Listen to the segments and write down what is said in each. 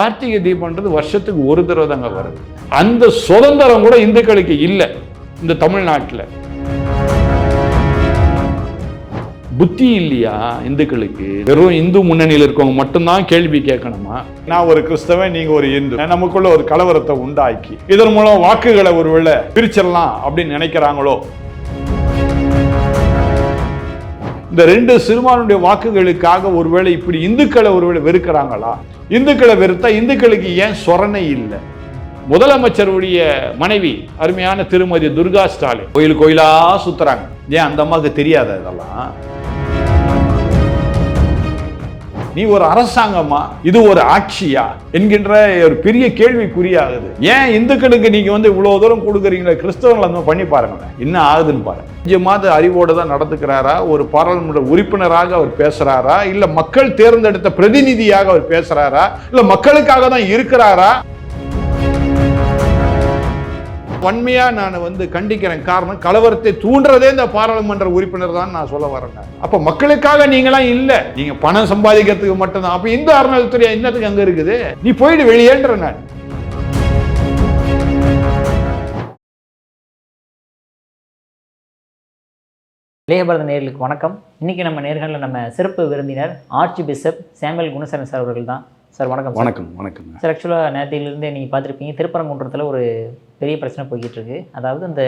கார்த்திகை தீபம்ன்றது வருஷத்துக்கு ஒரு தடவை தாங்க வருது. அந்த சுதந்திரம் கூட இந்துக்களுக்கு இல்லை இந்த தமிழ்நாட்டில். புத்தி இல்லையா இந்துக்களுக்கு? வெறும் இந்து முன்னணியில் இருக்கவங்க மட்டும்தான் கேள்வி கேட்கணுமா? நான் ஒரு கிறிஸ்தவன், நீங்க ஒரு இந்து, நமக்குள்ள ஒரு கலவரத்தை உண்டாக்கி இதன் மூலம் வாக்குகளை ஒருவேளை பிரிச்சிடலாம் அப்படின்னு நினைக்கிறாங்களோ? இந்த ரெண்டு சிறுபான்மையுடைய வாக்குகளுக்காக ஒருவேளை இப்படி இந்துக்களை ஒருவேளை வெறுக்கிறாங்களா? இந்துக்களை வெறுத்தா இந்துக்களுக்கு ஏன் சொரணை இல்லை? முதலமைச்சருடைய மனைவி அருமையான திருமதி துர்கா ஸ்டாலின் கோயில் கோயிலா சுத்துறாங்க. ஏன் அந்த அம்மாவுக்கு தெரியாத இதெல்லாம்? நீ ஒரு அரசாங்கமா, இது ஒரு ஆட்சியா என்கின்ற ஒரு பெரிய கேள்விக்குறியாகுது. ஏன் இந்துக்களுக்கு நீங்க இவ்வளவு தூரம் கொடுக்குறீங்களா? கிறிஸ்தவங்களை பண்ணி பாருங்க என்ன ஆகுதுன்னு பாருங்க. 5 மாத அறிவோடு தான் நடந்துக்கிறாரா? ஒரு பாராளுமன்ற உறுப்பினராக அவர் பேசுறாரா? இல்ல மக்கள் தேர்ந்தெடுத்த பிரதிநிதியாக அவர் பேசுறாரா? இல்ல மக்களுக்காக தான் இருக்கிறாரா? வன்மையா நான் கண்டிக்கிறேன். காரணம், கலவரத்தை தூண்டுறதே இந்த பாராளுமன்ற உறுப்பினர் தான் நான் சொல்ல வரேன். அப்ப மக்களுக்காக நீங்களாம் இல்ல, நீங்க பணம் சம்பாதிக்கிறதுக்கு மட்டும்தான். அப்ப இந்த அறநிலையத்துறை என்னத்துக்கு அங்க இருக்குது? நீ போயிடு வெளியேன்ற. நான் இளையபாரத நேயர்களுக்கு வணக்கம். இன்னைக்கு நம்ம நேர்களில் நம்ம சிறப்பு விருந்தினர் arch bishop Samuel Gunasekaran sir அவர்கள் தான். சார் வணக்கம். வணக்கம். வணக்கம் சார். ஆக்சுவலாக நேரத்திலிருந்தே நீங்கள் பார்த்துருப்பீங்க, திருப்பரங்குன்றத்தில் ஒரு பெரிய பிரச்சனை போய்கிட்டு இருக்கு. அதாவது இந்த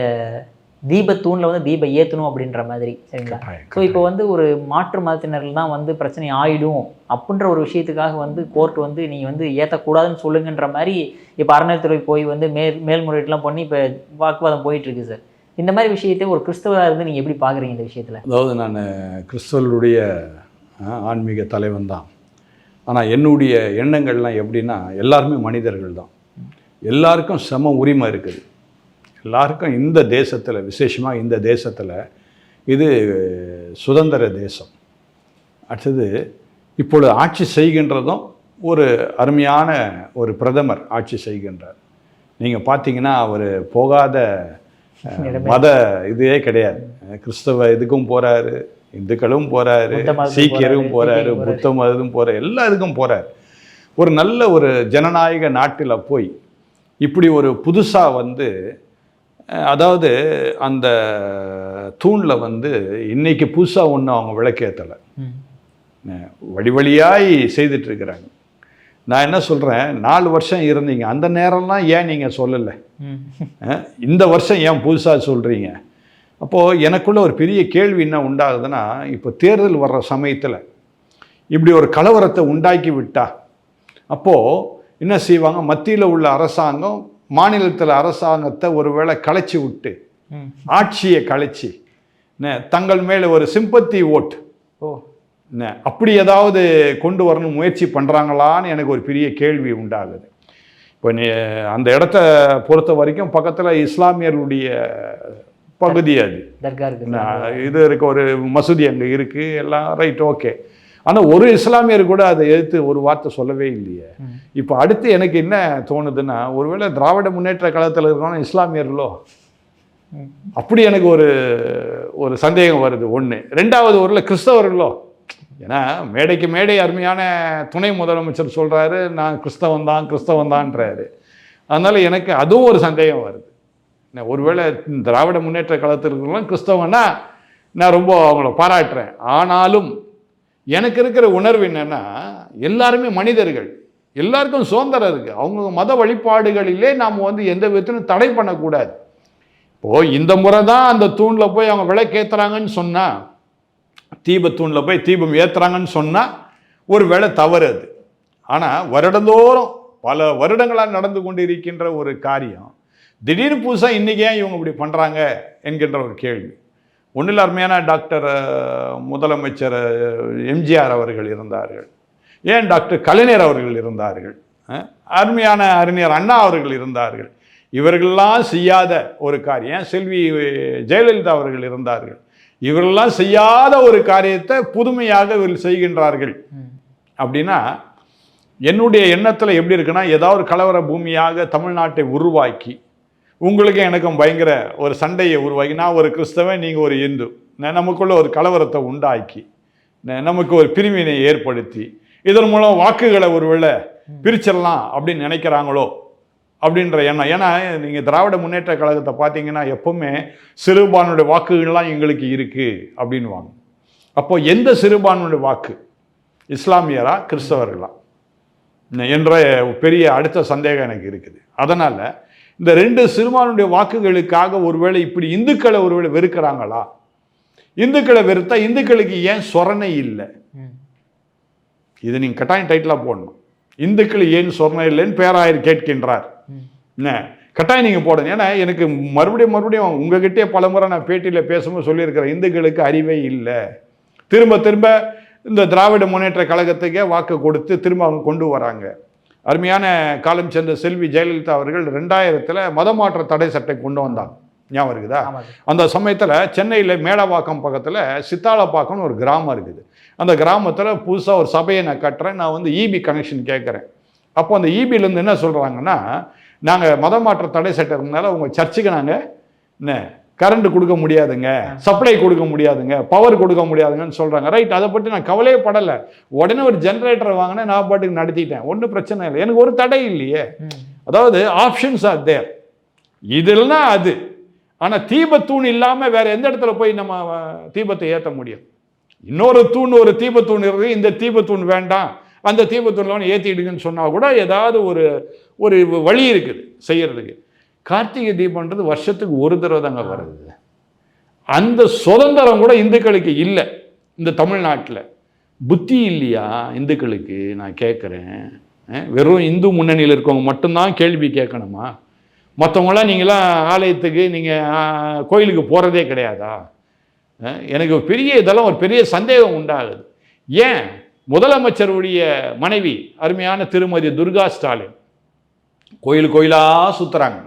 தீபத்தூணில் தீபம் ஏற்றணும் அப்படின்ற மாதிரி, சரிங்களா? ஸோ இப்போ ஒரு மாற்று மதத்தினர்கள் தான் பிரச்சனை ஆயிடும் அப்படின்ற ஒரு விஷயத்துக்காக கோர்ட் நீங்கள் ஏற்றக்கூடாதுன்னு சொல்லுங்கன்ற மாதிரி இப்போ அறநிலையத்துறை போய் மேல்முறையீட்டுலாம் பண்ணி இப்போ வாக்குவாதம் போயிட்டுருக்கு சார். இந்த மாதிரி விஷயத்தை ஒரு கிறிஸ்தவராக இருந்து நீங்கள் எப்படி பார்க்குறீங்க இந்த விஷயத்தில்? அதாவது நான் கிறிஸ்தவர்களுடைய ஆன்மீக தலைவன் தான். ஆனால் என்னுடைய எண்ணங்கள்லாம் எப்படின்னா, எல்லாருமே மனிதர்கள் தான், எல்லாருக்கும் சம உரிமை இருக்குது. எல்லாருக்கும் இந்த தேசத்தில், விசேஷமாக இந்த தேசத்தில் இது சுதந்திர தேசம். அடுத்தது இப்பொழுது ஆட்சி செய்கின்றதும் ஒரு அருமையான ஒரு பிரதமர் ஆட்சி செய்கின்றார். நீங்கள் பார்த்தீங்கன்னா அவர் போகாத மத இதுவே கிடையாது. கிறிஸ்தவ இதுக்கும் போகிறாரு, இந்துக்களும் போகிறாரு, சீக்கியரும் போகிறாரு, புத்த மதமும் போகிறார், எல்லா இதுக்கும் போகிறார். ஒரு நல்ல ஒரு ஜனநாயக நாட்டில் போய் இப்படி ஒரு புதுசாக அதாவது அந்த தூணில் இன்னைக்கு புதுசாக ஒன்று அவங்க விளக்கேற்றலை, வழி வழியாய் செய்துட்ருக்கிறாங்க. நான் என்ன சொல்கிறேன், 4 வருஷம் இருந்தீங்க, அந்த நேரம்லாம் ஏன் நீங்கள் சொல்லலை? இந்த வருஷம் ஏன் புதுசாக சொல்கிறீங்க? அப்போது எனக்குள்ள ஒரு பெரிய கேள்வி என்ன உண்டாகுதுன்னா, இப்போ தேர்தல் வர்ற சமயத்தில் இப்படி ஒரு கலவரத்தை உண்டாக்கி விட்டா அப்போது என்ன செய்வாங்க? மத்தியில் உள்ள அரசாங்கம் மாநிலத்தில் அரசாங்கத்தை ஒருவேளை கலைச்சி விட்டு, ஆட்சியை கலைச்சி தங்கள் மேலே ஒரு சிம்பத்தி ஓட் அப்படி ஏதாவது கொண்டு வரணும் முயற்சி பண்ணுறாங்களான்னு எனக்கு ஒரு பெரிய கேள்வி உண்டாகுது. இப்போ அந்த இடத்த பொறுத்த வரைக்கும் பக்கத்தில் இஸ்லாமியர்களுடைய பகுதி, அது இது இருக்க ஒரு மசூதி அங்கே இருக்குது, எல்லாம் ரைட், ஓகே. ஆனால் ஒரு இஸ்லாமியர் கூட அதை எதிர்த்து ஒரு வார்த்தை சொல்லவே இல்லையே. இப்போ அடுத்து எனக்கு என்ன தோணுதுன்னா, ஒருவேளை திராவிட முன்னேற்ற கழகத்தில் இருக்கணும் இஸ்லாமியர்களோ, அப்படி எனக்கு ஒரு சந்தேகம் வருது. ஒன்று. ரெண்டாவது, ஒருவேளை கிறிஸ்தவர்களோ? ஏன்னா மேடைக்கு மேடை அருமையான துணை முதலமைச்சர் சொல்கிறாரு, நான் கிறிஸ்தவன் தான்ன்றாரு. அதனால் எனக்கு அதுவும் ஒரு சந்தேகம் வருது. ஒருவேளை திராவிட முன்னேற்ற கழகத்திற்கெல்லாம் கிறிஸ்தவன்னா நான் ரொம்ப அவங்கள பாராட்டுறேன். ஆனாலும் எனக்கு இருக்கிற உணர்வு என்னென்னா, எல்லாருமே மனிதர்கள், எல்லாருக்கும் சுதந்திரம் இருக்குது. அவங்க மத வழிபாடுகளிலே நாம் எந்த விதத்திலும் தடை பண்ணக்கூடாது. இப்போது இந்த முறை தான் அந்த தூணில் போய் அவங்க விளக்கேற்றுறாங்கன்னு சொன்னால், தீபத்தூணில் போய் தீபம் ஏற்றுறாங்கன்னு சொன்னால் ஒரு வேளை தவறு அது. ஆனால் வருடந்தோறும் பல வருடங்களாக நடந்து கொண்டு இருக்கின்ற ஒரு காரியம் திடீர்னு புதுசாக இன்றைக்கி ஏன் இவங்க இப்படி பண்ணுறாங்க என்கின்ற ஒரு கேள்வி. ஒன்றில் அருமையான டாக்டர் முதலமைச்சர் எம்ஜிஆர் அவர்கள் இருந்தார்கள், ஏன் டாக்டர் கலைஞர் அவர்கள் இருந்தார்கள், அருமையான அறிஞர் அண்ணா அவர்கள் இருந்தார்கள். இவர்களெல்லாம் செய்யாத ஒரு காரியம் செல்வி ஜெயலலிதா அவர்கள் இருந்தார்கள். இவர்களெல்லாம் செய்யாத ஒரு காரியத்தை புதுமையாக இவர்கள் செய்கின்றார்கள். அப்படின்னா என்னுடைய எண்ணத்தில் எப்படி இருக்குன்னா, ஏதாவது கலவர பூமியாக தமிழ்நாட்டை உருவாக்கி உங்களுக்கு எனக்கும் பயங்கர ஒரு சண்டையை உருவாக்கி, நான் ஒரு கிறிஸ்தவன், நீங்கள் ஒரு இந்து, நமக்குள்ள ஒரு கலவரத்தை உண்டாக்கி, நமக்கு ஒரு பிரிவினை ஏற்படுத்தி, இதன் மூலம் வாக்குகளை ஒருவேளை பிரிச்சிடலாம் அப்படின்னு நினைக்கிறாங்களோ அப்படின்ற எண்ணம். ஏன்னா நீங்கள் திராவிட முன்னேற்ற கழகத்தை பார்த்தீங்கன்னா எப்பவுமே சிறுபான்மையுடைய வாக்குகள்லாம் எங்களுக்கு இருக்குது அப்படின்வாங்க. அப்போ எந்த சிறுபான்மையுடைய வாக்கு, இஸ்லாமியரா கிறிஸ்தவர்களா என்ற பெரிய அடுத்த சந்தேகம் எனக்கு இருக்குது. அதனால் இந்த ரெண்டு சிறுபான்மையுடைய வாக்குகளுக்காக ஒருவேளை இப்படி இந்துக்களை ஒருவேளை வெறுக்கிறாங்களா? இந்துக்களை வெறுத்தா இந்துக்களுக்கு ஏன் சொரணை இல்லை? இது நீங்கள் கட்டாயம் டைட்டிலாக போடணும். இந்துக்கள் ஏன் சொரணை இல்லைன்னு பேராயர் கேட்கின்றார். என்ன கட்டாயம் நீங்கள் போடணும். ஏன்னா எனக்கு மறுபடியும் உங்ககிட்டே பல முறை நான் பேட்டியில் பேசும்போது சொல்லியிருக்கிறேன், இந்துக்களுக்கு அறிவே இல்லை. திரும்ப திரும்ப இந்த திராவிட முன்னேற்ற கழகத்துக்கே வாக்கு கொடுத்து திரும்ப அவங்க கொண்டு வராங்க. அருமையான காலம் சென்ற செல்வி ஜெயலலிதா அவர்கள் 2000 மதமாற்ற தடை சட்டம் கொண்டு வந்தாங்க, ஞாபகம் இருக்குதா? அந்த சமயத்தில் சென்னையில் மேடவாக்கம் பக்கத்தில் சித்தாலப்பாக்கம்னு ஒரு கிராமம் இருக்குது. அந்த கிராமத்தில் புதுசாக ஒரு சபையை நான் கட்டுறேன், நான் வந்து இபி கனெக்ஷன் கேட்குறேன். அப்போ அந்த இபிலேருந்து என்ன சொல்கிறாங்கன்னா, நாங்கள் மதமாற்ற தடை சட்டம் இருந்தாலும் உங்கள் சர்ச்சுக்கு நாங்கள் என்ன கரண்ட் கொடுக்க முடியாதுங்க, சப்ளை கொடுக்க முடியாதுங்க, பவர் கொடுக்க முடியாதுங்கன்னு சொல்கிறாங்க. ரைட், அதை பற்றி நான் கவலையே படலை. உடனே ஒரு ஜென்ரேட்டரை வாங்கினேன், நான் பாட்டுக்கு நடத்திட்டேன், ஒன்றும் பிரச்சனை இல்லை, எனக்கு ஒரு தடை இல்லையே. அதாவது ஆப்ஷன்ஸ் ஆர் தேர். இதெல்லாம் அது. ஆனால் தீபத்தூண் இல்லாமல் வேற எந்த இடத்துல போய் நம்ம தீபத்தை ஏற்ற முடியும்? இன்னொரு தூண், ஒரு தீபத்தூண் இருக்குது, இந்த தீபத்தூண் வேண்டாம், அந்த தீபத்தூண்ல ஏற்றிடுங்கன்னு சொன்னால் கூட ஏதாவது ஒரு வழி இருக்குது செய்யறதுக்கு. கார்த்திகை தீபம்ன்றது வருஷத்துக்கு ஒரு தடவை தாங்க வருது. அந்த சுதந்திரம் கூட இந்துக்களுக்கு இல்லை இந்த தமிழ்நாட்டில். புத்தி இல்லையா இந்துக்களுக்கு? நான் கேட்குறேன். வெறும் இந்து முன்னணியில் இருக்கவங்க மட்டும்தான் கேள்வி கேட்கணுமா? மற்றவங்களாம் நீங்களாம் ஆலயத்துக்கு நீங்கள் கோயிலுக்கு போகிறதே கிடையாதா? எனக்கு பெரிய இதெல்லாம் ஒரு பெரிய சந்தேகம் உண்டாகுது. ஏன் முதலமைச்சருடைய மனைவி அருமையான திருமதி துர்கா ஸ்டாலின் கோயிலாக சுற்றுறாங்க,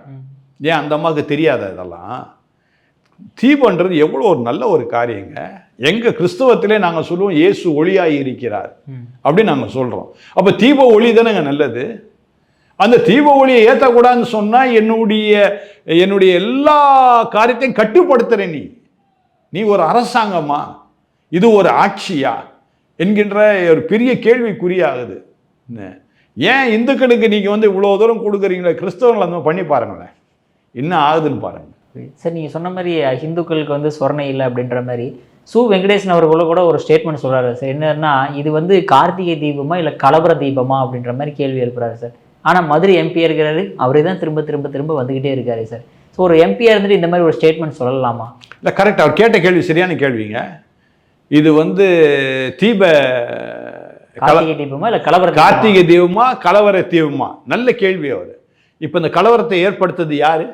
ஏன் அந்த அம்மாவுக்கு தெரியாத இதெல்லாம்? தீபன்றது எவ்வளோ ஒரு நல்ல ஒரு காரியங்க. எங்கள் கிறிஸ்தவத்திலே நாங்கள் சொல்லுவோம் இயேசு ஒளியாகி இருக்கிறார் அப்படின்னு நாங்கள் சொல்கிறோம். அப்போ தீப ஒளி தானேங்க நல்லது. அந்த தீப ஒளியை ஏற்றக்கூடாதுன்னு சொன்னால் என்னுடைய எல்லா காரியத்தையும் கட்டுப்படுத்துகிற நீ ஒரு அரசாங்கமா, இது ஒரு ஆட்சியா என்கின்ற ஒரு பெரிய கேள்விக்குறியாகுது. ஏன் இந்துக்களுக்கு நீங்கள் வந்து இவ்வளோ தூரம் கொடுக்குறீங்களே, கிறிஸ்தவங்களை அந்த பண்ணி பாருங்களேன் என்ன ஆகுதுன்னு பாருங்கள். சார் நீங்கள் சொன்ன மாதிரி ஹிந்துக்களுக்கு வந்து சொரணை இல்லை அப்படின்ற மாதிரி சு வெங்கடேசன் அவர்களும் கூட ஒரு ஸ்டேட்மெண்ட் சொல்கிறாரு சார். என்னன்னா, இது வந்து கார்த்திகை தீபமா இல்லை கலவர தீபமா அப்படின்ற மாதிரி கேள்வி எழுப்புறாரு சார். ஆனால் மதுரை எம்பியாக இருக்கிறாரு, அவரே தான் திரும்ப வந்துக்கிட்டே இருக்காரு சார். ஸோ ஒரு எம்பியாக இருந்துட்டு இந்த மாதிரி ஒரு ஸ்டேட்மெண்ட் சொல்லலாமா? இல்லை, கரெக்ட். அவர் கேட்ட கேள்வி சரியான கேள்விங்க. இது வந்து கார்த்திகை தீபமா இல்லை கார்த்திகை தீபமா கலவர தீபமா? நல்ல கேள்வி. அவர் இப்போ இந்த கலவரத்தை ஏற்படுத்தது யாரு?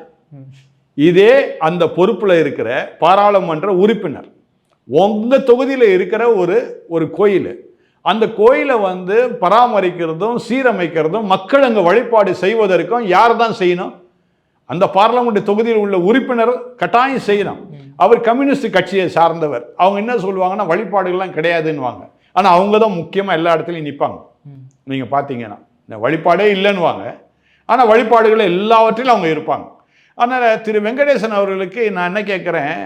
இதே அந்த பொறுப்பில் இருக்கிற பாராளுமன்ற உறுப்பினர். உங்கள் தொகுதியில் இருக்கிற ஒரு கோயில், அந்த கோயிலை வந்து பராமரிக்கிறதும் சீரமைக்கிறதும் மக்கள் அங்கே வழிபாடு செய்வதற்கும் யார் தான் செய்யணும்? அந்த பார்லமெண்ட் தொகுதியில் உள்ள உறுப்பினர் கட்டாயம் செய்யணும். அவர் கம்யூனிஸ்ட் கட்சியை சார்ந்தவர். அவங்க என்ன சொல்லுவாங்கன்னா வழிபாடுகள்லாம் கிடையாதுன்னுவாங்க. ஆனால் அவங்க தான் முக்கியமாக எல்லா இடத்துலையும் நிற்பாங்க. நீங்கள் பார்த்தீங்கன்னா இந்த வழிபாடே இல்லைன்னுவாங்க, ஆனால் வழிபாடுகளை எல்லாவற்றிலும் அவங்க இருப்பாங்க. அதனால் திரு வெங்கடேசன் அவர்களுக்கு நான் என்ன கேட்குறேன்,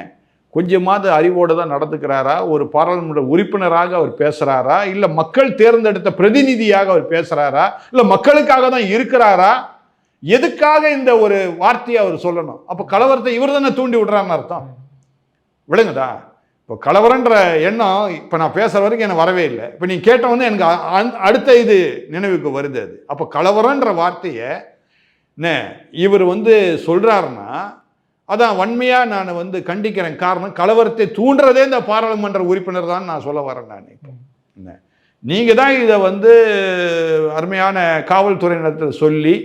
கொஞ்சமாவது அறிவோடு தான் நடந்துக்கிறாரா? ஒரு பாராளுமன்ற உறுப்பினராக அவர் பேசுகிறாரா, இல்லை மக்கள் தேர்ந்தெடுத்த பிரதிநிதியாக அவர் பேசுகிறாரா, இல்லை மக்களுக்காக தான் இருக்கிறாரா? எதுக்காக இந்த ஒரு வார்த்தையை அவர் சொல்லணும்? அப்போ கலவரத்தை இவர் தானே தூண்டி விடுறாருன்னு அர்த்தம். விளங்குதா? இப்போ கலவரன்ற எண்ணம் இப்போ நான் பேசுகிற வரைக்கும் எனக்கு வரவே இல்லை. இப்போ நீங்கள் கேட்ட வந்து எனக்கு அடுத்த இது நினைவுக்கு வருது. அது அப்போ கலவரன்ற வார்த்தையை இவர் வந்து சொல்கிறாருன்னா அதான் வன்மையாக நான் வந்து கண்டிக்கிறேன். காரணம், கலவரத்தை தூண்டுறதே இந்த பாராளுமன்ற உறுப்பினர் தான் நான் சொல்ல வரேன். நான் இப்போ நீங்கள் தான் இதை வந்து அருமையான காவல்துறையினத்தில் சொல்லி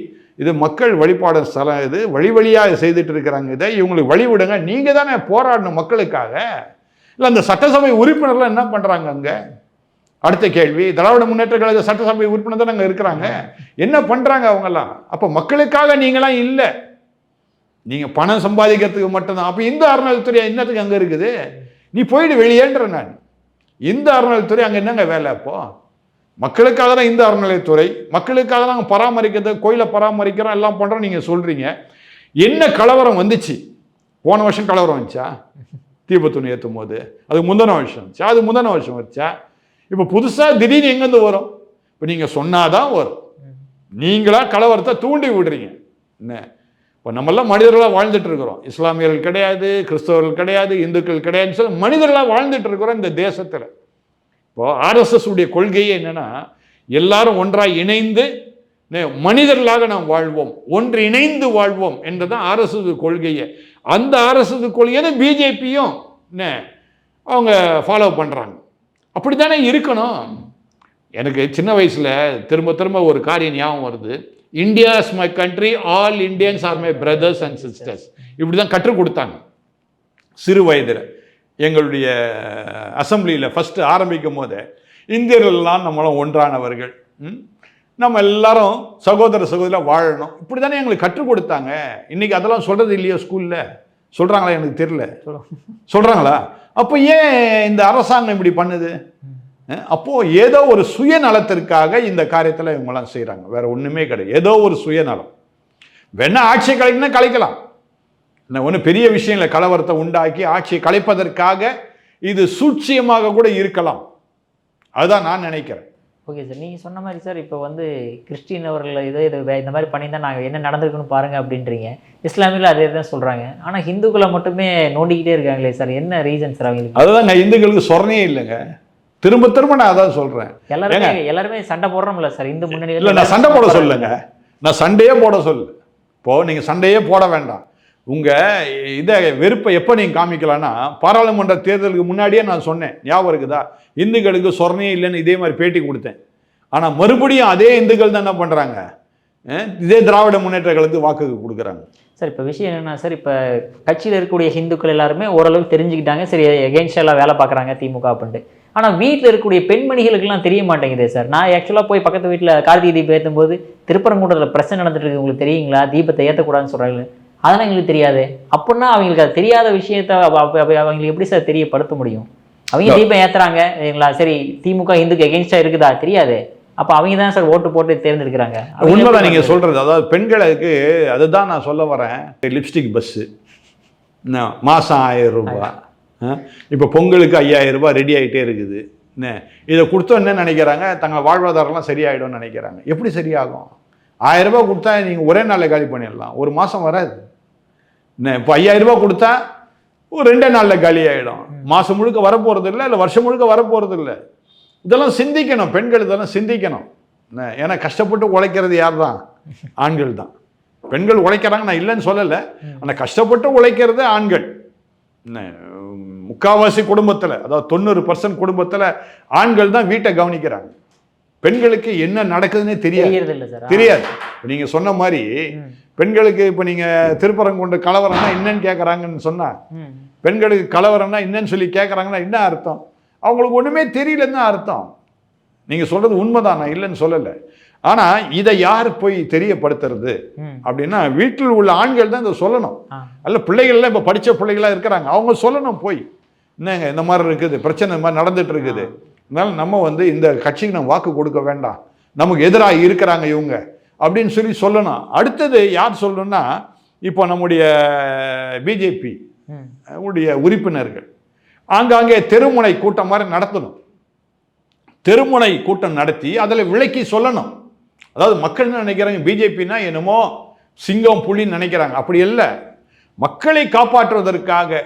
இது மக்கள் வழிபாடு ஸ்தலம், இது வழியாக செய்துட்டு இருக்கிறாங்க, இதை இவங்களுக்கு வழி விடுங்க, நீங்கள் தானே போராடணும் மக்களுக்காக. இல்லை அந்த சட்டசபை உறுப்பினர்லாம் என்ன பண்ணுறாங்க அங்கே? அடுத்த கேள்வி, திராவிட முன்னேற்ற கழக சட்டசபை உறுப்பினர் தான் அங்கே இருக்கிறாங்க, என்ன பண்ணுறாங்க அவங்கெல்லாம்? அப்போ மக்களுக்காக நீங்களாம் இல்லை, நீங்கள் பணம் சம்பாதிக்கிறதுக்கு மட்டும்தான். அப்போ இந்த அறநிலைத்துறை என்னத்துக்கு அங்கே இருக்குது? நீ போயிடு வெளியேன்ற. நான் இந்த அறநிலைத்துறை அங்கே என்னங்க வேலை? அப்போ மக்களுக்காக தான் இந்த அறநிலைத்துறை, மக்களுக்காக தான் பராமரிக்கிறது, கோயிலை பராமரிக்கிறோம், எல்லாம் பண்ணுறோம் நீங்கள் சொல்கிறீங்க. என்ன கலவரம் வந்துச்சு? போன வருஷம் கலவரம் வந்துச்சா? தீபத்தூண் ஏற்றும் போது அது முந்தின வருஷம் வந்துச்சா? அது முந்தின வருஷம் வந்துச்சா? இப்போ புதுசாக திடீர்னு எங்கேருந்து வரும்? இப்போ நீங்கள் சொன்னாதான் வரும். நீங்களா கலவரத்தை தூண்டி விடுறீங்க. என்ன இப்போ நம்மெல்லாம் மனிதர்களாக வாழ்ந்துட்டு இருக்கிறோம். இஸ்லாமியர்கள் கிடையாது, கிறிஸ்தவர்கள் கிடையாது, இந்துக்கள் கிடையாதுன்னு சொல்லி மனிதர்களாக வாழ்ந்துட்டு இருக்கிறோம் இந்த தேசத்தில். இப்போ ஆர்எஸ்எஸ் உடைய கொள்கையே என்னன்னா, எல்லாரும் ஒன்றாக இணைந்து மனிதர்களாக நாம் வாழ்வோம், ஒன்று இணைந்து வாழ்வோம் என்றதான் ஆர்எஸ்எஸ் கொள்கையை. அந்த ஆர்எஸ்எஸ் கொள்கையை தான் பிஜேபியும் அவங்க ஃபாலோ பண்ணுறாங்க. அப்படி தானே இருக்கணும். எனக்கு சின்ன வயசில் திரும்ப திரும்ப ஒரு காரியம் ஞாபகம் வருது. India is my country, all Indians are my brothers and sisters. இப்படி தான் கற்றுக் கொடுத்தாங்க சிறு வயதில். எங்களுடைய அசம்பிளியில் ஃபஸ்ட்டு ஆரம்பிக்கும் போது இந்தியர்கள்லாம் நம்மளும் ஒன்றானவர்கள், நம்ம எல்லாரும் சகோதர சகோதரியாக வாழணும், இப்படி தானே எங்களுக்கு கற்றுக் கொடுத்தாங்க. இன்றைக்கி அதெல்லாம் சொல்கிறது இல்லையோ ஸ்கூலில்? சொல்கிறாங்களா? எனக்கு தெரியல. சொல்கிறாங்களா? அப்போ ஏன் இந்த அரசாங்கம் இப்படி பண்ணுது? அப்போது ஏதோ ஒரு சுயநலத்திற்காக இந்த காரியத்தில் இவங்கெல்லாம் செய்கிறாங்க, வேற ஒன்றுமே கிடையாது. ஏதோ ஒரு சுயநலம். வேணா ஆட்சியை கலைக்கணும்னா கலைக்கலாம், ஒன்றும் பெரிய விஷயம் இல்லை. கலவரத்தை உண்டாக்கி ஆட்சியை கலைப்பதற்காக இது சூட்சியமாக கூட இருக்கலாம். அதுதான் நான் நினைக்கிறேன். ஓகே சார், நீங்கள் சொன்ன மாதிரி சார் இப்போ வந்து கிறிஸ்டின் அவர்கள் இதை இந்த மாதிரி பண்ணியிருந்தால் நாங்கள் என்ன நடந்திருக்குன்னு பாருங்கள் அப்படின்றீங்க. இஸ்லாமியில் அதே தான் சொல்கிறாங்க. ஆனால் ஹிந்துக்களை மட்டுமே நோண்டிக்கிட்டே இருக்காங்களே சார், என்ன ரீசன் சார் அவங்களுக்கு? அதுதாங்க, இந்துக்களுக்கு சொரணையே இல்லைங்க. திரும்ப திரும்ப நான் அதான் சொல்கிறேன். எல்லாருமே சண்டை போடுறோம்ல சார் இந்து முன்னணி. இல்லை, நான் சண்டை போட சொல்லுங்க, நான் சண்டையே போட சொல்லு. இப்போது நீங்கள் சண்டையே போட வேண்டாம். உங்கள் இதை வெறுப்பை எப்போ நீங்கள் காமிக்கலான்னா, பாராளுமன்ற தேர்தலுக்கு முன்னாடியே நான் சொன்னேன், ஞாபகம் இருக்குதா? இந்துக்களுக்கு சொரணையே இல்லைன்னு இதே மாதிரி பேட்டி கொடுத்தேன். ஆனால் மறுபடியும் அதே இந்துக்கள் தான் என்ன பண்ணுறாங்க, இதே திராவிட முன்னேற்ற கழகத்துக்கு வாக்கு கொடுக்குறாங்க. சார் இப்போ விஷயம் என்னென்னா சார், இப்போ கட்சியில் இருக்கக்கூடிய ஹிந்துக்கள் எல்லாருமே ஓரளவுக்கு தெரிஞ்சுக்கிட்டாங்க, சரி எகென்ஸ்டாக வேலை பார்க்குறாங்க திமுக அப்படின்ட்டு. ஆனால் வீட்டில் இருக்கக்கூடிய பெண்மணிகளுக்கெல்லாம் தெரிய மாட்டேங்குது சார். நான் ஆக்சுவலாக போய் பக்கத்து வீட்டில் கார்த்திகை தீபம் ஏற்றும் போது திருப்பரங்குன்றத்தில் பிரச்சனை நடந்துட்டு இருக்கு, உங்களுக்கு தெரியுங்களா? தீபத்தை ஏற்றக்கூடாதுன்னு சொல்கிறாங்க. அதெல்லாம் எங்களுக்கு தெரியாது. அப்படின்னா அவங்களுக்கு அது தெரியாத விஷயத்த அவங்களுக்கு எப்படி சார் தெரியப்படுத்த முடியும்? அவங்க தீபம் ஏற்றுறாங்க இல்லைங்களா, சரி திமுக இந்துக்கு எகென்ஸ்டாக இருக்குதா? தெரியாது. அப்போ அவங்க தான் சார் ஓட்டு போட்டு தேர்ந்தெடுக்கிறாங்க. உண்மைதான் நீங்கள் சொல்கிறது. அதாவது பெண்களுக்கு அதுதான் நான் சொல்ல வரேன். லிப்ஸ்டிக் பஸ்ஸு மாதம் 1000 ரூபாய், இப்போ பொங்கலுக்கு 5000 ரூபாய் ரெடி ஆகிட்டே இருக்குது. இதை கொடுத்தோம் என்ன நினைக்கிறாங்க, தங்கள் வாழ்வாதாரம்லாம் சரியாயிடும்னு நினைக்கிறாங்க. எப்படி சரியாகும்? 1000 ரூபாய் கொடுத்தா நீங்கள் ஒரே நாளில் காலி பண்ணிடலாம், ஒரு மாதம் வராது. இப்போ 5000 ரூபாய் கொடுத்தா ஒரு 2 நாளில் காலி ஆகிடும். மாதம் முழுக்க வரப்போகிறது இல்லை வருஷம் முழுக்க வரப்போகிறது இல்லை. இதெல்லாம் சிந்திக்கணும், பெண்கள் இதெல்லாம் சிந்திக்கணும். ஏன்னா கஷ்டப்பட்டு உழைக்கிறது யார் தான்? ஆண்கள் தான். பெண்கள் உழைக்கிறாங்க, நான் இல்லைன்னு சொல்லலை. ஆனால் கஷ்டப்பட்டு உழைக்கிறது ஆண்கள். முக்கால்வாசி குடும்பத்தில், அதாவது 90% குடும்பத்தில் ஆண்கள் தான் வீட்டை கவனிக்கிறாங்க. பெண்களுக்கு என்ன நடக்குதுன்னே தெரியாது. நீங்கள் சொன்ன மாதிரி பெண்களுக்கு இப்போ நீங்கள் திருப்பரங்குன்ற கலவரம்னா என்னன்னு கேட்குறாங்கன்னு சொன்னால், பெண்களுக்கு கலவரம்னா என்னன்னு சொல்லி கேட்குறாங்கன்னா என்ன அர்த்தம்? அவங்களுக்கு ஒன்றுமே தெரியலன்னு தான் அர்த்தம். நீங்கள் சொல்கிறது உண்மைதான், நான் இல்லைன்னு சொல்லலை. ஆனால் இதை யார் போய் தெரியப்படுத்துறது அப்படின்னா, வீட்டில் உள்ள ஆண்கள் தான் இதை சொல்லணும். அல்ல பிள்ளைகள்லாம் இப்போ படித்த பிள்ளைகளாக இருக்கிறாங்க, அவங்க சொல்லணும் போய், என்னங்க இந்த மாதிரி இருக்குது, பிரச்சனை இந்த மாதிரி நடந்துட்டு இருக்குது, அதனால நம்ம இந்த கட்சிக்கு நம்ம வாக்கு கொடுக்க வேண்டாம், நமக்கு எதிராக இருக்கிறாங்க இவங்க அப்படின்னு சொல்லணும். அடுத்தது யார் சொல்லணும்னா, இப்போ நம்முடைய பிஜேபி உடைய உறுப்பினர்கள் ஆங்காங்கே தெருமுனை கூட்டம் மாதிரி நடத்தணும். தெருமுனை கூட்டம் நடத்தி அதில் விளக்கி சொல்லணும். அதாவது மக்கள் என்ன நினைக்கிறாங்க, பிஜேபின்னா என்னமோ சிங்கம் புலின்னு நினைக்கிறாங்க. அப்படி இல்லை. மக்களை காப்பாற்றுவதற்காக,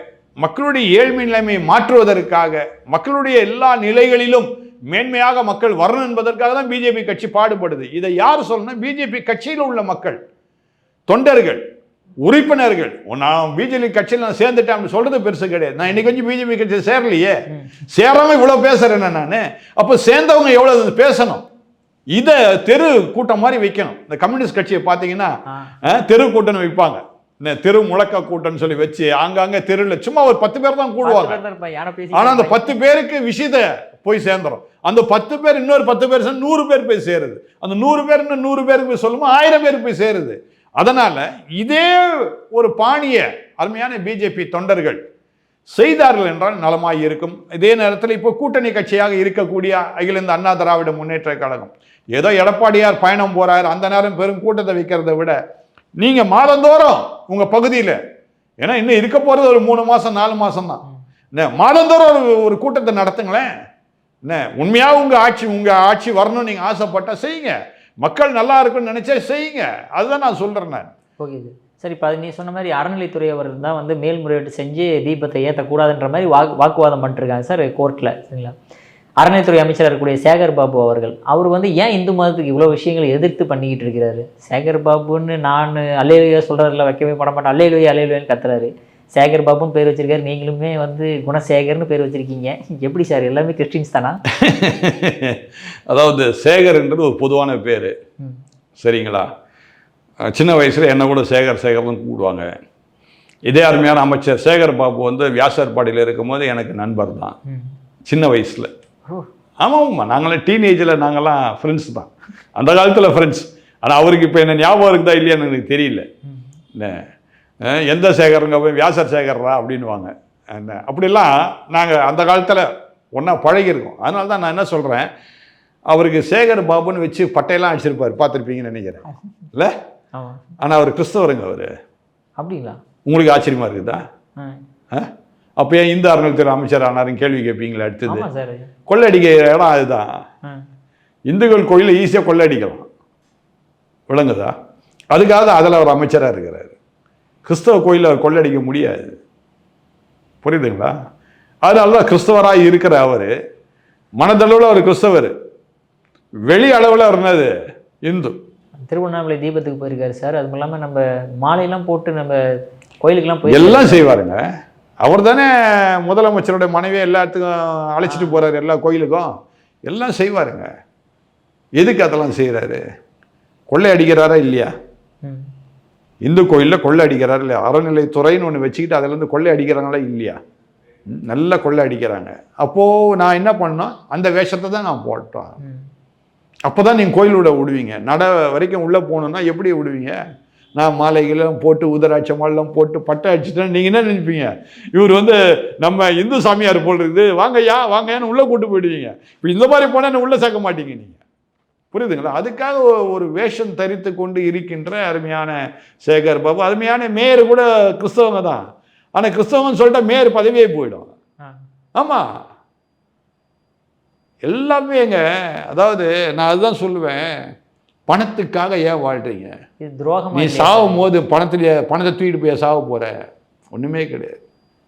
மக்களுடைய ஏழ்மை நிலைமையை மாற்றுவதற்காக, மக்களுடைய எல்லா நிலைகளிலும் மேன்மையாக மக்கள் வரணும் என்பதற்காக தான் பிஜேபி கட்சி பாடுபடுது. இதை யார் சொல்லணும்? பிஜேபி கட்சியில் உள்ள மக்கள், தொண்டர்கள், உறுப்பினர்கள். நான் பிஜேபி கட்சியில் நான் சேர்ந்துட்டேன் அப்படி சொல்றது பெருசு கிடையாது. நான் இன்னைக்கு கொஞ்சம் பிஜேபி கட்சியில் சேரலையே, சேராம இவ்வளவு பேசுறேன் நான். அப்போ சேர்ந்தவங்க எவ்வளவு பேசணும்? இதை தெரு கூட்டம் மாதிரி வைக்கணும். இந்த கம்யூனிஸ்ட் கட்சியை பார்த்தீங்கன்னா தெரு கூட்டம் வைப்பாங்க, தெரு முழக்க கூட்டம்னு சொல்லி வச்சு ஆங்காங்க தெருவில் சும்மா ஒரு 10 பேர் தான் கூடுவாங்க. ஆனா அந்த 10 பேருக்கு விஷயத்தை போய் சேர்ந்துடும். அந்த 10 பேர் இன்னொரு 10 பேர் 100 பேர் போய் சேருது. அந்த 100 பேர் இன்னும் 100 பேருக்கு போய் சொல்லுமோ 1000 பேருக்கு போய் சேருது. அதனால இதே ஒரு பாணிய அருமையான பிஜேபி தொண்டர்கள் செய்தார்கள் என்றால் நலமாய் இருக்கும். இதே நேரத்தில் இப்போ கூட்டணி கட்சியாக இருக்கக்கூடிய அகில இந்திய அண்ணா திராவிட முன்னேற்ற கழகம், ஏதோ எடப்பாடியார் பயணம் போறாரு, அந்த நேரம் பெரும் கூட்டத்தை வைக்கிறத விட நீங்க மாதந்தோறும் உங்க பகுதியில், ஏன்னா இன்னும் இருக்க போறது ஒரு 3 மாசம் 4 மாசம் தான், மாதந்தோறும் ஒரு கூட்டத்தை நடத்துங்களேன். என்ன உண்மையாக உங்கள் ஆட்சி வரணும்னு நீங்கள் ஆசைப்பட்டால் செய்யுங்க, மக்கள் நல்லா இருக்குன்னு நினச்சா செய்யுங்க, அதுதான் நான் சொல்கிறேன் நான். ஓகே சரி. இப்போ அது நீ சொன்ன மாதிரி அறநிலைத்துறை அவர் தான் வந்து மேல்முறையீடு செஞ்சு தீபத்தை ஏற்றக்கூடாதுன்ற மாதிரி வாக்குவாதம் பண்ணிட்டுருக்காங்க சார் கோர்ட்டில், சரிங்களா? அறநிலைத்துறை அமைச்சராக இருக்கக்கூடிய சேகர் பாபு அவர்கள் அவர் வந்து ஏன் இந்து மதத்துக்கு இவ்வளோ விஷயங்களை எதிர்த்து பண்ணிக்கிட்டு இருக்கிறாரு? சேகர் பாபுன்னு நான் அல்லேலுயா சொல்கிறதில்ல, வைக்கவே பட மாட்டேன், அல்லேலுயான்னு கத்துறாரு. சேகர் பாபுன்னு பேர் வச்சிருக்காரு, நீங்களுமே வந்து குணசேகர்னு பேர் வச்சிருக்கீங்க. எப்படி சார், எல்லாமே கிறிஸ்டின்ஸ் தானா? அதாவது சேகர்ன்றது ஒரு பொதுவான பேர், சரிங்களா? சின்ன வயசில் என்ன கூட சேகர்னு கூப்பிடுவாங்க. இதே அருமையான அமைச்சர் சேகர் பாபு வந்து வியாசர்பாடியில் இருக்கும்போது எனக்கு நண்பர் தான், சின்ன வயசில். ஆமாம், நாங்களாம் டீனேஜில் நாங்கள்லாம் ஃப்ரெண்ட்ஸ் தான், அந்த காலத்தில் ஃப்ரெண்ட்ஸ். ஆனால் அவருக்கு இப்போ என்ன ஞாபகம் இருக்குதா இல்லையான்னு எனக்கு தெரியல. எந்த சேகருங்க போய் வியாசர் சேகர்ரா அப்படின்வாங்க. என்ன அப்படிலாம் நாங்கள் அந்த காலத்தில் ஒன்றா பழகிருக்கோம். அதனால தான் நான் என்ன சொல்கிறேன், அவருக்கு சேகர் பாபுன்னு வச்சு பட்டையெல்லாம் அடிச்சிருப்பார், பார்த்துருப்பீங்கன்னு நினைக்கிறேன் இல்லை? ஆனால் அவர் கிறிஸ்தவருங்க அவர். அப்படிங்களா? உங்களுக்கு ஆச்சரியமாக இருக்குதா? அப்போ ஏன் இந்து அறநிலையத்துறை அமைச்சர் ஆனாருன்னு கேள்வி கேட்பீங்களா? அடுத்தது கொள்ளடிக்க இடம் அதுதான். இந்துக்கள் கோயிலில் ஈஸியாக கொள்ளடிக்கலாம், விளங்குதா? அதுக்காக அதில் அவர் அமைச்சராக இருக்கிறார். கிறிஸ்தவ கோயிலில் அவர் கொள்ளடிக்க முடியாது, புரியுதுங்களா? அதனால தான் கிறிஸ்தவராக இருக்கிற அவர் மனதளவில் அவர் கிறிஸ்தவர், வெளி அளவில் அவர் என்னது இந்து. திருவண்ணாமலை தீபத்துக்கு போயிருக்காரு சார். அது இல்லாமல் நம்ம மாலையெல்லாம் போட்டு நம்ம கோயிலுக்கெல்லாம் போய் எல்லாம் செய்வாருங்க. அவர் தானே முதலமைச்சருடைய மனைவி எல்லா இடத்துக்கும் அழைச்சிட்டு போகிறாரு, எல்லா கோயிலுக்கும் எல்லாம் செய்வாருங்க. எதுக்கு அதெல்லாம் செய்கிறாரு? கொள்ளை அடிக்கிறாரா இல்லையா? இந்து கோயிலில் கொள்ளை அடிக்கிறாரு இல்லையா? அறநிலைத்துறைன்னு ஒன்று வச்சுக்கிட்டு அதிலேருந்து கொள்ளை அடிக்கிறாங்களா இல்லையா? நல்ல கொள்ளை அடிக்கிறாங்க. அப்போது நான் என்ன பண்ணோம், அந்த வேஷத்தை தான் நான் போட்டோம். அப்போ தான் நீங்கள் கோயிலோட விடுவீங்க. நட வரைக்கும் உள்ளே போகணுன்னா எப்படி விடுவீங்க? நான் மாலைகளும் போட்டு உதராட்ச மாலைலாம் போட்டு பட்டை அடிச்சுட்டேன், நீங்கள் என்ன நினைப்பீங்க, இவர் வந்து நம்ம இந்து சாமியார் போல் இருக்குது, வாங்கய்யா வாங்கன்னு உள்ளே கூட்டு போயிடுவீங்க. இப்போ இந்த மாதிரி போனால் உள்ளே சேர்க்க மாட்டீங்க நீங்கள், புரியுதுங்களா? அதுக்காக ஒரு வேஷம் தரித்து கொண்டு இருக்கின்ற அருமையான சேகர் பாபு. அருமையான மேயர் கூட கிறிஸ்தவங்க தான், ஆனால் கிறிஸ்தவங்கன்னு சொல்லிட்டா மேயர் பதவியே போயிடும். ஆமாம், எல்லாமேங்க. அதாவது நான் அதுதான் சொல்லுவேன், பணத்துக்காக ஏன் வாழ்கிறீங்க? நீ சாகும் போது பணத்தை தூக்கிட்டு போய் சாக போகிற, ஒன்றுமே கிடையாது.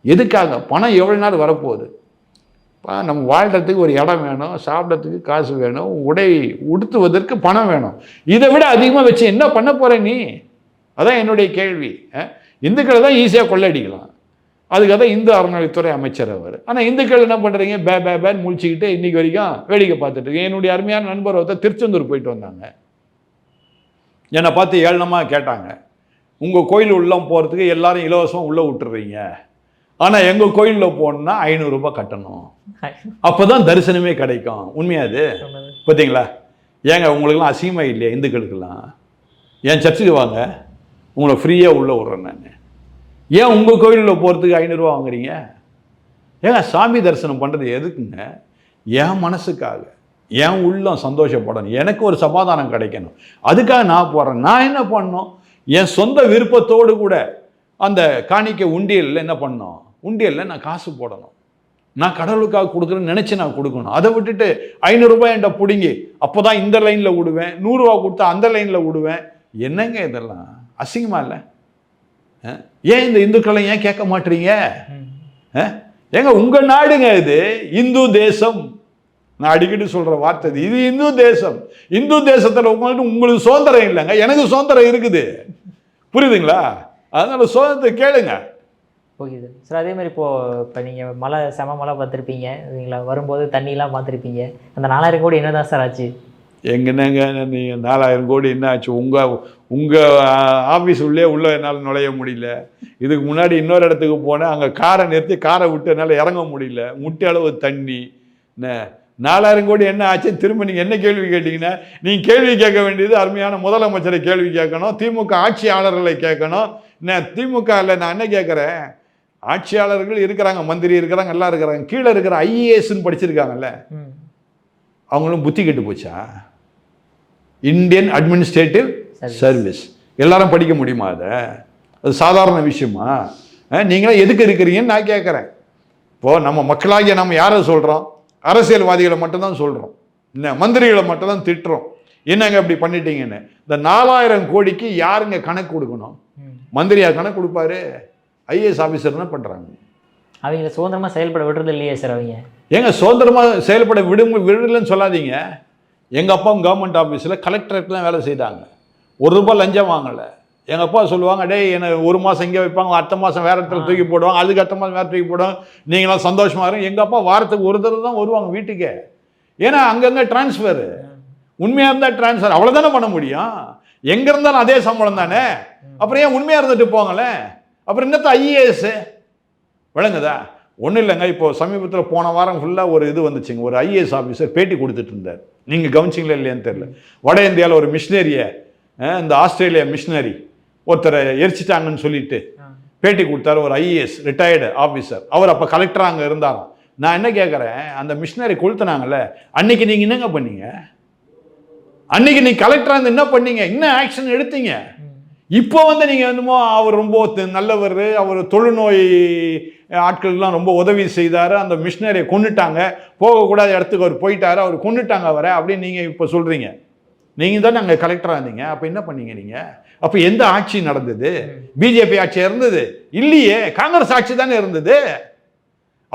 எதுக்காக? பணம் எவ்வளோ நாள் வரப்போகுது? நம்ம வாழ்கிறதுக்கு ஒரு இடம் வேணும், சாப்பிட்றதுக்கு காசு வேணும், உடை உடுத்துவதற்கு பணம் வேணும். இதை விட அதிகமாக வச்சு என்ன பண்ண போகிற நீ? அதான் என்னுடைய கேள்வி. இந்துக்களை தான் ஈஸியாக கொள்ளடிக்கலாம், அதுக்காக தான் இந்து அறநிலையத்துறை அமைச்சர் அவர். ஆனால் இந்துக்கள் என்ன பண்ணுறீங்க, பேன்னு முழிச்சிக்கிட்டு இன்றைக்கி வரைக்கும் வேடிக்கை பார்த்துட்டு இருக்கேன். என்னுடைய அருமையான நண்பர் ஒருத்தர் திருச்செந்தூர் போயிட்டு வந்தாங்க, என்னை பார்த்து ஏளனமாக கேட்டாங்க, உங்கள் கோயில் உள்ளே போகிறதுக்கு எல்லாரும் இலவசமாக உள்ளே விட்டுறீங்க, ஆனால் எங்கள் கோயிலில் போகணுன்னா 500 ரூபாய் கட்டணும், அப்போ தான் தரிசனமே கிடைக்கும். உண்மையாது பார்த்தீங்களா? ஏங்க உங்களுக்கெல்லாம் அசிங்கமாக இல்லையா? இந்துக்களுக்கெல்லாம் என் சர்ச்சுக்கு வாங்க, உங்களை ஃப்ரீயாக உள்ளே விட்றேன் நான். ஏன் உங்கள் கோயிலில் போகிறதுக்கு 500 ரூபா வாங்குறீங்க? ஏங்க சாமி தரிசனம் பண்ணுறது எதுக்குங்க? என் மனசுக்காக, என் உள்ளம் சந்தோஷப்படணும், எனக்கு ஒரு சமாதானம் கிடைக்கணும், அதுக்காக நான் போகிறேன். நான் என்ன பண்ணணும், என் சொந்த விருப்பத்தோடு கூட அந்த காணிக்க உண்டியலில் என்ன பண்ணணும், உண்டியலில் நான் காசு போடணும், நான் கடவுளுக்காக கொடுக்குறேன்னு நினச்சி நான் கொடுக்கணும். அதை விட்டுட்டு 500 ரூபாய் என்கிட்ட பிடிங்கி அப்போ தான் இந்த லைனில் விடுவேன், 100 ரூபா கொடுத்தா அந்த லைனில் விடுவேன். என்னங்க இதெல்லாம் அசிங்கமா இல்லை? ஏன் இந்த இந்துக்களை ஏன் கேட்க மாட்டீங்க? ஏங்க உங்கள் நாடுங்க இது, இந்து தேசம். நான் அடிக்கடி சொல்கிற வார்த்தை இது இந்து தேசம். இந்து தேசத்தில் உங்களுக்கு சுதந்திரம் இல்லைங்க, எனக்கு சுதந்திரம் இருக்குது, புரியுதுங்களா? அதனால சுதந்திரத்தை கேளுங்க. Okay sir. சார் அதே மாதிரி இப்போ நீங்கள் மழை செம மழை பார்த்துருப்பீங்க இல்லைங்களா? வரும்போது தண்ணியெலாம் பார்த்துருப்பீங்க. அந்த 4000 கோடி என்ன தான் சார் ஆச்சு? எங்கன்னங்க நீங்கள் 4000 கோடி என்ன ஆச்சு? உங்கள் ஆஃபீஸ் உள்ளே என்னால் நுழைய முடியல. இதுக்கு முன்னாடி இன்னொரு இடத்துக்கு போனேன், அங்கே காரை நிறுத்தி காரை விட்டு என்னால் இறங்க முடியல, முட்டை அளவு தண்ணி. என்ன 4000 கோடி என்ன ஆச்சுன்னு திரும்ப நீங்கள் என்ன கேள்வி கேட்டிங்கன்னா, நீங்கள் கேள்வி கேட்க வேண்டியது அருமையான முதலமைச்சரை கேள்வி கேட்கணும், திமுக ஆட்சியாளர்களை கேட்கணும். என்ன திமுக இல்லை, நான் என்ன கேட்குறேன், ஆட்சியாளர்கள் இருக்கிறாங்க, மந்திரி இருக்கிறாங்க, எல்லாம் இருக்கிறாங்க, கீழே இருக்கிற ஐஏஎஸ்ன்னு படிச்சிருக்காங்கல்ல, அவங்களும் புத்தி கெட்டு போச்சா? இந்தியன் அட்மினிஸ்ட்ரேட்டிவ் சர்வீஸ் எல்லாரும் படிக்க முடியுமா? அது சாதாரண விஷயமா? நீங்களாம் எதுக்கு இருக்கிறீங்கன்னு நான் கேட்குறேன். இப்போது நம்ம மக்களாகிய நம்ம யாரை சொல்கிறோம்? அரசியல்வாதிகளை மட்டும்தான் சொல்கிறோம், என்ன மந்திரிகளை மட்டும்தான் திட்டுறோம், என்னங்க இப்படி பண்ணிட்டீங்கன்னு. இந்த 4000 கோடிக்கு யாருங்க கணக்கு கொடுக்கணும்? மந்திரியா கணக்கு கொடுப்பாரு? ஐஏஎஸ் ஆஃபீஸர் என்ன பண்ணுறாங்க? அவங்கள சுதந்திரமாக செயல்பட விடுறது இல்லையே சார். அவங்க ஏங்க சுதந்திரமாக செயல்பட விடலன்னு சொல்லாதீங்க. எங்கள் அப்பாவும் கவர்மெண்ட் ஆஃபீஸில் கலெக்டருக்குலாம் வேலை செய்தாங்க, ₹1 லஞ்சம் வாங்கலை. எங்கள் அப்பா சொல்லுவாங்க, டேய் என்னை 1 மாதம் இங்கே வைப்பாங்க, அடுத்த மாதம் வேறு இடத்துல தூக்கி போடுவாங்க, அதுக்கு அடுத்த மாதம் வேறு தூக்கி போடுவாங்க, நீங்களாம் சந்தோஷமாக இருக்கும். எங்கள் அப்பா வாரத்துக்கு ஒரு தடவை தான் வருவாங்க வீட்டுக்கே. ஏன்னா அங்கங்கே டிரான்ஸ்ஃபரு, உண்மையாக இருந்தால் டிரான்ஸ்ஃபர், அவ்வளோதானே பண்ண முடியும். எங்கே இருந்தாலும் அதே சம்பளம் தானே, அப்புறம் ஏன் உண்மையாக இருந்துட்டு போங்களேன். அப்புறம் என்னத்த ஐஏஎஸ் விளங்குதா? ஒன்றும் இல்லைங்க. இப்போ சமீபத்தில் போன வாரம் ஃபுல்லாக ஒரு இது வந்துச்சுங்க, ஒரு ஐஏஎஸ் ஆஃபீஸர் பேட்டி கொடுத்துட்டு இருந்தார். நீங்கள் கவனிச்சிங்களா இல்லையான்னு தெரியல. வட இந்தியாவில் ஒரு மிஷினரியை, இந்த ஆஸ்திரேலியா மிஷினரி ஒருத்தரை எரிச்சிட்டாங்கன்னு சொல்லிட்டு பேட்டி கொடுத்தாரு ஒரு ஐஏஎஸ் ரிட்டையர்டு ஆஃபீஸர். அவர் அப்போ கலெக்டராக அங்கே இருந்தாராம். நான் என்ன கேட்குறேன், அந்த மிஷினரி கொளுத்துனாங்கல்ல, அன்னைக்கு நீங்கள் என்னங்க பண்ணீங்க? அன்னைக்கு நீங்கள் கலெக்டராக இருந்து என்ன பண்ணீங்க? என்ன ஆக்ஷன் எடுத்தீங்க? இப்போ வந்து நீங்கள் என்னமோ அவர் ரொம்ப நல்லவர், அவர் தொழுநோய் ஆட்களுக்கெல்லாம் ரொம்ப உதவி செய்தார், அந்த மிஷினரியை கொண்டுட்டாங்க, போகக்கூடாத இடத்துக்கு அவர் போயிட்டாரு, அவர் கொண்டுட்டாங்க அவரை அப்படின்னு நீங்கள் இப்போ சொல்கிறீங்க. நீங்கள் தான் அங்கே கலெக்டராக இருந்தீங்க, அப்போ என்ன பண்ணீங்க நீங்கள்? அப்போ எந்த ஆட்சி நடந்தது? பிஜேபி ஆட்சி இருந்தது இல்லையே, காங்கிரஸ் ஆட்சி தானே இருந்தது.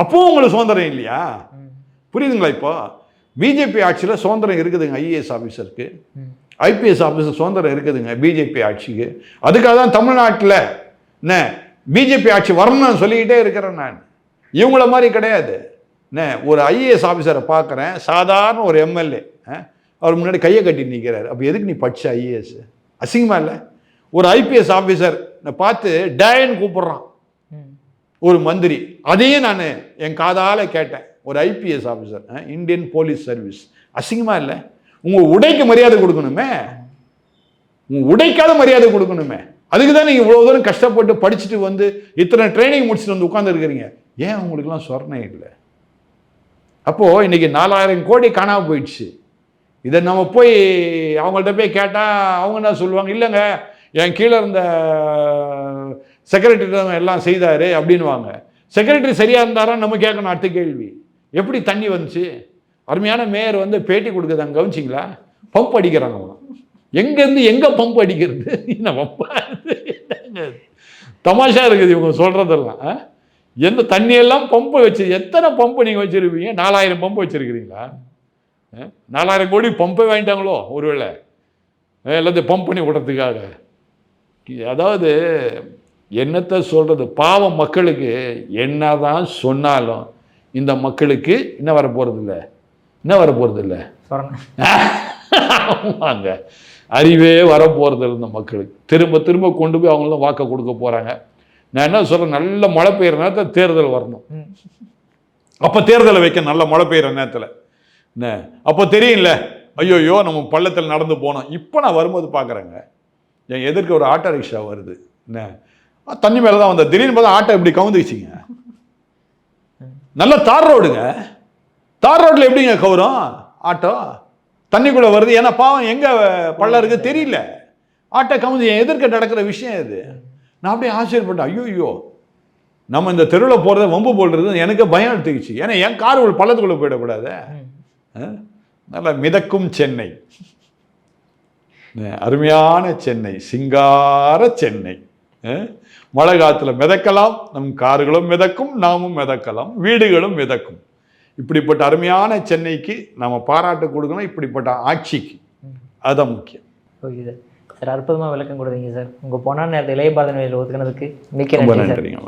அப்போவும் உங்களுக்கு சுதந்திரம் இல்லையா? புரியுதுங்களா? இப்போ பிஜேபி ஆட்சியில் சுதந்திரம் இருக்குதுங்க ஐஏஎஸ் ஆஃபீஸருக்கு, ஐபிஎஸ் ஆஃபீஸர் சுதந்திரம் இருக்குதுங்க பிஜேபி ஆட்சிக்கு. அதுக்காக தான் தமிழ்நாட்டில் என்ன பிஜேபி ஆட்சி வரணும்னு சொல்லிக்கிட்டே இருக்கிறேன் நான். இவங்கள மாதிரி கிடையாது. என்ன ஒரு ஐஏஎஸ் ஆஃபீஸரை பார்க்குறேன், சாதாரண ஒரு எம்எல்ஏ, அவர் முன்னாடி கையை கட்டி நிற்கிறாரு. அப்போ எதுக்கு நீ படிச்ச ஐஏஎஸ்? அசிங்கமா இல்லை? ஒரு ஐபிஎஸ் ஆஃபீஸர் பார்த்து டேன்னு கூப்பிட்றான் ஒரு மந்திரி, அதையும் நான் என் காதால் கேட்டேன். ஒரு IPS officer, Indian police service, அசிங்கமா இல்லை? உங்கள் உடைக்கு மரியாதை கொடுக்கணுமே, உங்கள் உடைக்காத மரியாதை கொடுக்கணுமே. அதுக்கு தான் நீங்கள் இவ்வளோ தூரம் கஷ்டப்பட்டு படிச்சுட்டு வந்து இத்தனை ட்ரைனிங் முடிச்சுட்டு வந்து உட்காந்துருக்கிறீங்க. ஏன் உங்களுக்குலாம் சொர்ணம் இல்லை? அப்போது இன்றைக்கி 4000 கோடி காணாமல் போயிடுச்சு. இதை நம்ம போய் அவங்கள்ட்ட போய் கேட்டால் அவங்க என்ன சொல்லுவாங்க, இல்லைங்க என் கீழே இருந்த செக்ரட்டரி எல்லாம் செய்தார் அப்படின்வாங்க. செக்ரட்டரி சரியாக இருந்தாரா நம்ம கேட்கணும். அடுத்த கேள்வி, எப்படி தண்ணி வந்துச்சு? அருமையான மேயர் வந்து பேட்டி கொடுக்குறாங்க, கவனிச்சிங்களா? பம்ப் அடிக்கிறாங்க. எங்கேருந்து எங்கே பம்ப் அடிக்கிறது? என்ன பம்பா? தமாஷா இருக்குது இவங்க சொல்கிறதெல்லாம். எந்த தண்ணியெல்லாம் பம்பு வச்சு, எத்தனை பம்பு நீங்கள் வச்சுருப்பீங்க? 4000 பம்பு வச்சுருக்கிறீங்களா? 4000 கோடி பம்பே வாங்கிட்டாங்களோ ஒருவேளை, எல்லாத்தையும் பம்ப் பண்ணி விடுறதுக்காக. அதாவது என்னத்தை சொல்கிறது, பாவம் மக்களுக்கு என்னதான் சொன்னாலும் இந்த மக்களுக்கு என்ன வர போகிறதில்ல, என்ன வர போகிறதில்ல, ஆமாங்க, அறிவே வர போகிறதில்ல இந்த மக்களுக்கு. திரும்ப திரும்ப கொண்டு போய் அவங்களாம் வாக்க கொடுக்க போகிறாங்க. நான் என்ன சொல்கிறேன், நல்ல மழை பெய்கிற நேரத்தில் தேர்தல் வரணும். அப்போ தேர்தலை வைக்க நல்ல மழை பெய்கிற நேரத்தில் என்ன, அப்போ தெரியல, ஐயோயோ நம்ம பள்ளத்தில் நடந்து போனோம். இப்போ நான் வரும்போது பார்க்குறேங்க, என் எதிர்க்க ஒரு ஆட்டோ ரிக்ஷா வருது. என்ன தண்ணி மேலே தான் வந்த, திடீர்னு பார்த்தா ஆட்டோ இப்படி கவுந்துச்சிங்க. நல்ல தார் ரோடுங்க, தார் ரோட்டில் எப்படிங்க கவுரும் ஆட்டோ? தண்ணிக்குள்ளே வருது. ஏன்னா பாவம் எங்கே பள்ளம் இருக்குது தெரியல, ஆட்டோ கவுந்து. என் எதிர்க்க நடக்கிற விஷயம் இது. நான் அப்படியே ஆச்சரியப்பட்டேன், ஐயோ நம்ம இந்த தெருவில் போகிறத வம்பு போடுறது எனக்கு பயம் எடுத்துக்கிச்சு. ஏன்னா என் கார் ஒரு பள்ளத்துக்குள்ளே போயிடக்கூடாது. நல்ல மிதக்கும் சென்னை, அருமையான சென்னை, சிங்கார சென்னை. மழை காலத்தில் மிதக்கலாம், நம் கார்களும் மிதக்கும், நாமும் மிதக்கலாம், வீடுகளும் மிதக்கும். இப்படிப்பட்ட அருமையான சென்னைக்கு நம்ம பாராட்டு கொடுக்கணும், இப்படிப்பட்ட ஆட்சிக்கு. அதுதான் முக்கியம். ஓகே சார், சார் அற்புதமாக விளக்கம் கொடுத்தீங்க சார். உங்கள் பொன்னான நேரத்தை இளைய பாரத நிலையில் ஒதுக்கினதுக்கு மிக்க நன்றி. நன்றிங்க.